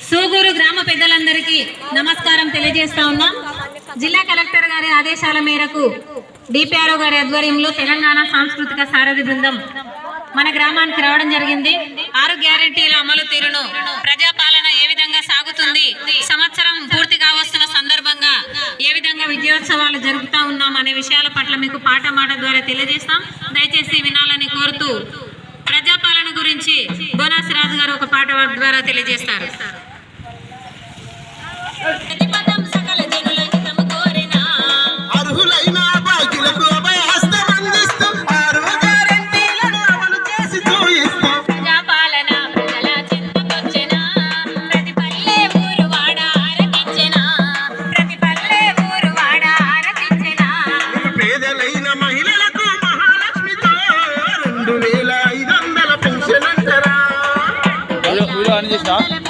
సూగూరు గ్రామ పెద్దలందరికీ నమస్కారం తెలియజేస్తా ఉన్నాం. జిల్లా కలెక్టర్ గారి ఆదేశాల మేరకు డిపిఆర్ఓ గారి ఆధ్వర్యంలో తెలంగాణ సాంస్కృతిక సారథి బృందం మన గ్రామానికి రావడం జరిగింది. 6 గ్యారెంటీల అమలు తీరును, ప్రజాపాలన ఏ విధంగా సాగుతుంది, సంవత్సరం పూర్తి కావస్తున్న సందర్భంగా ఏ విధంగా విజయోత్సవాలు జరుపుతా ఉన్నాం అనే విషయాల పట్ల మీకు పాట ద్వారా తెలియజేస్తాం. దయచేసి వినాలని కోరుతూ ప్రజాపాలన గురించి బోనాసి రాజు గారు ఒక పాట ద్వారా తెలియజేస్తారు. Stop.